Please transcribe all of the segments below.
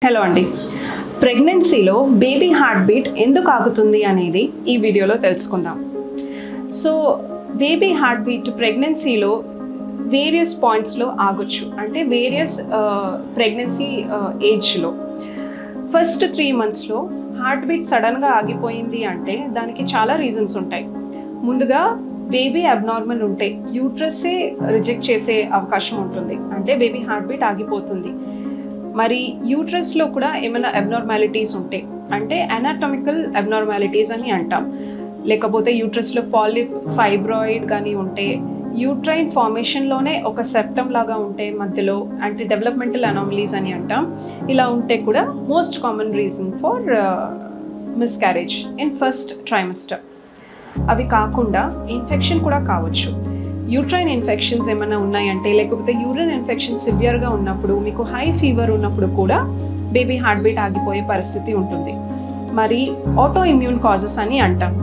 Hello అండి. ప్రెగ్నెన్సీలో baby heart beat ఎందుకు ఆగుతుంది అనేది ఈ వీడియోలో తెలుసుకుందాం. సో బేబీ హార్ట్ బీట్ ప్రెగ్నెన్సీలో వేరియస్ పాయింట్స్లో ఆగొచ్చు, అంటే వేరియస్ ప్రెగ్నెన్సీ ఏజ్లో. ఫస్ట్ 3 monthsలో హార్ట్ బీట్ సడన్గా ఆగిపోయింది అంటే దానికి చాలా రీజన్స్ ఉంటాయి. ముందుగా బేబీ అబ్నార్మల్ ఉంటే యూట్రస్సే రిజెక్ట్ చేసే అవకాశం ఉంటుంది, అంటే బేబీ హార్ట్ బీట్ ఆగిపోతుంది. మరి యూట్రస్లో కూడా ఏమైనా అబ్నార్మాలిటీస్ ఉంటే, అంటే అనాటమికల్ అబ్నార్మాలిటీస్ అని అంటాం, లేకపోతే యూట్రస్లో పాలిప్ ఫైబ్రాయిడ్ కానీ ఉంటే, యూట్రైన్ ఫార్మేషన్లోనే ఒక సెప్టమ్ లాగా ఉంటే మధ్యలో, అంటే డెవలప్మెంటల్ అనామలీస్ అని అంటాం, ఇలా ఉంటే కూడా most common reason for miscarriage in first trimester. అవి కాకుండా ఇన్ఫెక్షన్ కూడా కావచ్చు. యూట్రైన్ ఇన్ఫెక్షన్స్ ఏమైనా ఉన్నాయంటే, లేకపోతే యూరిన్ ఇన్ఫెక్షన్ సివియర్గా ఉన్నప్పుడు, మీకు హై ఫీవర్ ఉన్నప్పుడు కూడా బేబీ హార్ట్ బీట్ ఆగిపోయే పరిస్థితి ఉంటుంది. మరి ఆటో ఇమ్యూన్ కాజెస్ అని అంటాం.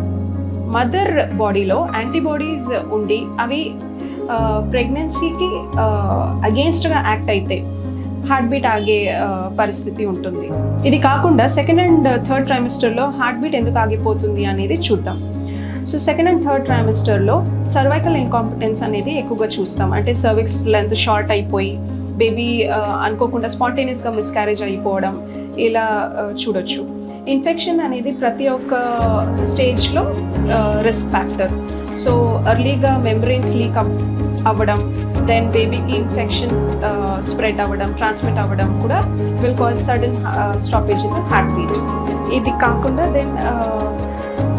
మదర్ బాడీలో యాంటీబాడీస్ ఉండి అవి ప్రెగ్నెన్సీకి అగేన్స్ట్గా యాక్ట్ అయితే హార్ట్ బీట్ ఆగే పరిస్థితి ఉంటుంది. ఇది కాకుండా సెకండ్ అండ్ థర్డ్ ట్రైమిస్టర్లో హార్ట్ బీట్ ఎందుకు ఆగిపోతుంది అనేది చూద్దాం. సో సెకండ్ అండ్ థర్డ్ ట్రైమిస్టర్లో సర్వైకల్ ఇన్కాంపిటెన్స్ అనేది ఎక్కువగా చూస్తాం, అంటే సర్విక్స్ లెంత్ షార్ట్ అయిపోయి బేబీ అనుకోకుండా స్పాంటేనియస్గా మిస్క్యారేజ్ అయిపోవడం, ఇలా చూడొచ్చు. ఇన్ఫెక్షన్ అనేది ప్రతి ఒక్క స్టేజ్లో రిస్క్ ఫ్యాక్టర్. సో ఎర్లీగా మెంబ్రెయిన్స్ లీక్ అవ్వడం, దెన్ బేబీకి ఇన్ఫెక్షన్ స్ప్రెడ్ అవ్వడం, ట్రాన్స్మిట్ అవ్వడం కూడా will cause sudden stoppage in the heart beat. ఇది కాకుండా దెన్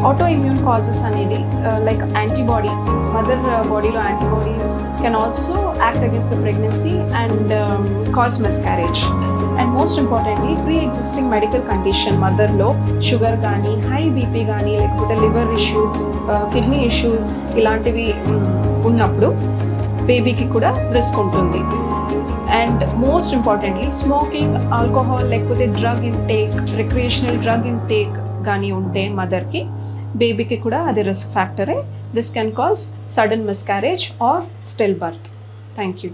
ఆటో ఇమ్యూన్ కాజెస్ అనేది లైక్ యాంటీబాడీ, మదర్ బాడీలో antibodies can also act against the pregnancy and cause miscarriage. And most importantly pre existing medical condition, మదర్లో sugar కానీ, high BP కానీ, లేకపోతే liver issues, kidney issues ఇలాంటివి ఉన్నప్పుడు బేబీకి కూడా రిస్క్ ఉంటుంది. And most importantly smoking, alcohol, లేకపోతే drug intake, recreational drug intake కానీ ఉంటే మదర్కి, బేబీకి కూడా అది రిస్క్ ఫ్యాక్టరే. This can cause sudden miscarriage or still birth. Thank you.